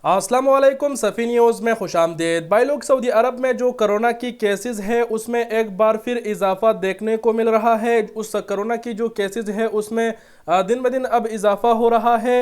अस्सलाम वालेकुम। सफ़ी न्यूज़ में खुशामदीद। भाई लोग, सऊदी अरब में जो कोरोना की केसेस है उसमें एक बार फिर इजाफा देखने को मिल रहा है। उस कोरोना की जो केसेस है उसमें दिन ब दिन अब इजाफा हो रहा है।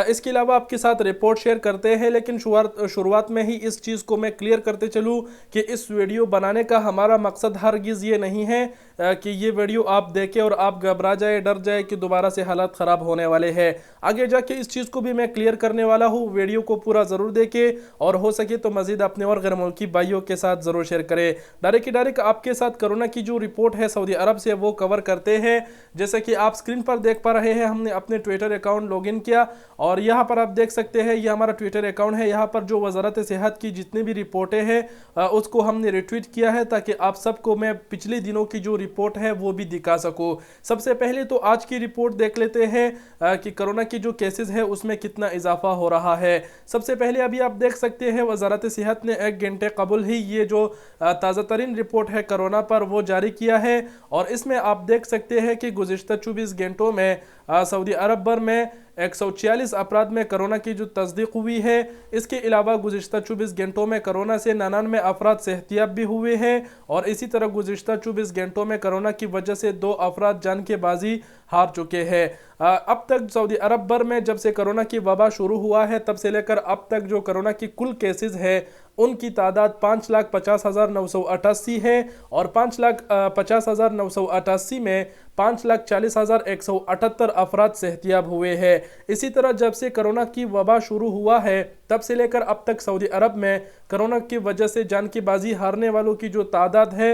इसके अलावा आपके साथ रिपोर्ट शेयर करते हैं, लेकिन शुरुआत में ही इस चीज़ को मैं क्लियर करते चलूँ कि इस वीडियो बनाने का हमारा मकसद हरगिज़ ये नहीं है कि ये वीडियो आप देखें और आप घबरा जाए, डर जाए कि दोबारा से हालात ख़राब होने वाले हैं। आगे जाके इस चीज़ को भी मैं क्लियर करने वाला हूँ। वीडियो को पूरा ज़रूर देखें और हो सके तो मज़ीद अपने और गैर मुल्की भाइयों के साथ ज़रूर शेयर करें। डायरेक्ट आपके साथ कोरोना की जो रिपोर्ट है सऊदी अरब से वो कवर करते हैं। जैसे कि आप स्क्रीन पर देख पा रहे हैं, हमने अपने ट्विटर अकाउंट लॉगिन किया और यहाँ पर आप देख सकते हैं ये हमारा ट्विटर अकाउंट है। यहाँ पर जो वजारत सेहत की जितनी भी रिपोर्टें हैं उसको हमने रिट्वीट किया है ताकि आप सबको मैं पिछले दिनों की जो रिपोर्ट है वो भी दिखा सकूँ। सबसे पहले तो आज की रिपोर्ट देख लेते हैं कि कोरोना की जो केसेस है उसमें कितना इजाफा हो रहा है। सबसे पहले अभी आप देख सकते हैं वजारत सेहत ने 1 घंटे कबल ही ये जो ताज़ा तरीन रिपोर्ट है कोरोना पर वो जारी किया है और इसमें आप देख सकते हैं कि गुज़िश्ता 24 घंटों में सऊदी अरब भर में 146 अफराद में कोरोना की जो तस्दीक हुई है। इसके अलावा गुज़िश्ता 24 घंटों में कोरोना से 99 अफराद सेहतियाब भी हुए हैं और इसी तरह गुज़िश्ता 24 घंटों में कोरोना की वजह से 2 अफराद जान के बाजी हार चुके हैं। अब तक सऊदी अरब भर में जब से कोरोना की वबा शुरू हुआ है तब से लेकर अब तक जो कोरोना की कुल केसेस है उनकी तादाद 5,50,988 है और 5,50,988 में 5,40,178 अफराद सेहतियाब हुए हैं। इसी तरह जब से कोरोना की वबा शुरू हुआ है तब से लेकर अब तक सऊदी अरब में कोरोना की वजह से जान की बाजी हारने वालों की जो तादाद है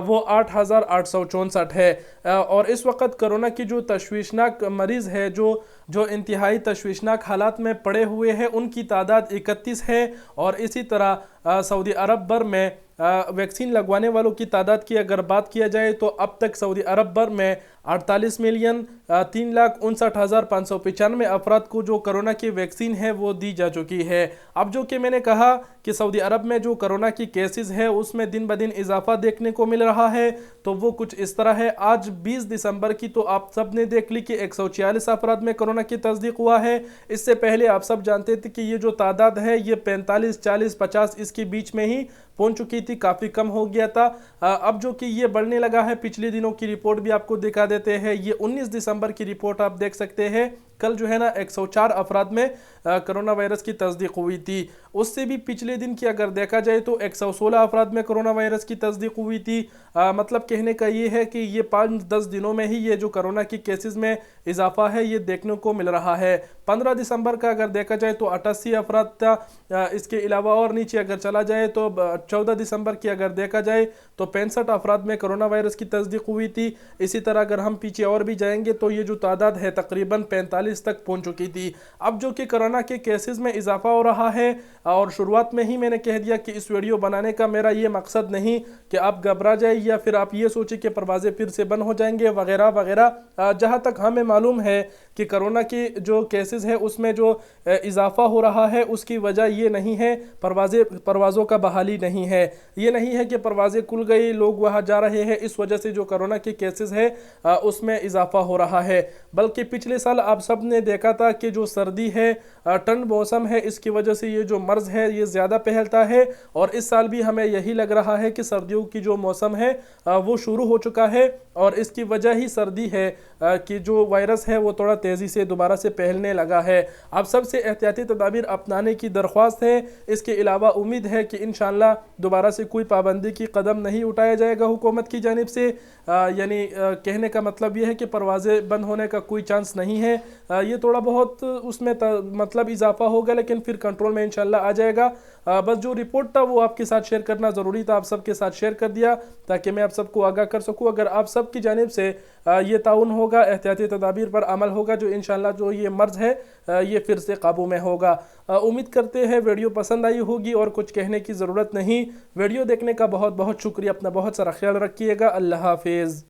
वो 8,864 है और इस वक्त कोरोना की जो तशवीशनाक मरीज़ है जो इंतहाई तशवीशनाक हालात में पड़े हुए हैं उनकी तादाद 31 है और इसी तरह सऊदी अरब भर में वैक्सीन लगवाने वालों की तादाद की अगर बात किया जाए तो अब तक सऊदी अरब भर में 48,3,59,595 अफराद को जो कोरोना की वैक्सीन है वो दी जा चुकी है। अब जो कि मैंने कहा कि सऊदी अरब में जो कोरोना की केसेस है उसमें दिन ब दिन इजाफा देखने को मिल रहा है, तो वो कुछ इस तरह है। आज 20 दिसंबर की तो आप सब ने देख ली कि 146 अफराद में कोरोना की तस्दीक हुआ है। इससे पहले आप सब जानते थे कि ये जो तादाद है ये 45, 40, 50 इसके बीच में ही पहुंच चुकी थी, काफ़ी कम हो गया था। अब जो कि ये बढ़ने लगा है। पिछले दिनों की रिपोर्ट भी आपको दिखा देते हैं। ये 19 दिसंबर की रिपोर्ट आप देख सकते हैं। कल जो है ना 104 अफराद में कोरोना वायरस की तस्दीक हुई थी। उससे भी पिछले दिन की अगर देखा जाए तो 116 अफराद में कोरोना वायरस की तस्दीक हुई थी। मतलब कहने का ये है कि ये 5-10 दिनों में ही ये जो कोरोना की केसेस में इजाफा है ये देखने को मिल रहा है। 15 दिसंबर का अगर देखा जाए तो 88 अफराद था। इसके अलावा और नीचे अगर चला जाए तो 14 दिसंबर की अगर देखा जाए तो 65 अफराद में कोरोना वायरस की तस्दीक हुई थी। इसी तरह अगर हम पीछे और भी जाएंगे तो ये जो तादाद है तकरीबन 45 तक पहुंच चुकी थी। अब जो कि कोरोना के केसेस में इजाफा हो रहा है और शुरुआत में ही मैंने कह दिया कि इस वीडियो बनाने का मेरा ये मकसद नहीं कि आप घबरा जाए या फिर आप ये सोचें कि परवाज़ें फिर से बंद हो जाएंगे वगैरह वगैरह। जहाँ तक हमें मालूम है कि कोरोना की जो केसेस है उसमें जो इजाफा हो रहा है उसकी वजह ये नहीं है परवाज़ों का बहाली नहीं है। ये नहीं है कि परवाज़ें खुल गई, लोग वहाँ जा रहे हैं, इस वजह से जो कोरोना के केसेस है उसमें इजाफा हो रहा है। बल्कि पिछले साल आप सब ने देखा था कि जो सर्दी है, ठंड मौसम है, इसकी वजह से ये जो मर्ज़ है ये ज़्यादा फैलता है और इस साल भी हमें यही लग रहा है कि सर्दियों की जो मौसम है वो शुरू हो चुका है और इसकी वजह ही सर्दी है कि जो वायरस है वो थोड़ा तेज़ी से दोबारा से फैलने लगा है। अब सबसे एहतियाती तदाबीर अपनाने की दरख्वास्त है। इसके अलावा उम्मीद है कि इंशाअल्लाह दोबारा से कोई पाबंदी की कदम नहीं उठाया जाएगा हुकूमत की जानिब से। यानी कहने का मतलब ये है कि परवाज़ें बंद होने का कोई चांस नहीं है। ये थोड़ा बहुत उसमें मतलब इजाफा होगा लेकिन फिर कंट्रोल में इंशाअल्लाह आ जाएगा। बस जो रिपोर्ट था वो आपके साथ शेयर करना ज़रूरी था, आप सबके साथ शेयर कर दिया ताकि मैं आप सबको आगाह कर सकूँ। अगर आप सब की जानिब से ये ताउन होगा, एहतियाती तदाबीर पर अमल होगा, जो इंशाअल्लाह जो ये मर्ज़ है ये फिर से काबू में होगा। उम्मीद करते हैं वीडियो पसंद आई होगी और कुछ कहने की ज़रूरत नहीं। वीडियो देखने का बहुत बहुत शुक्रिया। अपना बहुत सारा ख्याल रखिएगा। अल्लाह हाफिज़।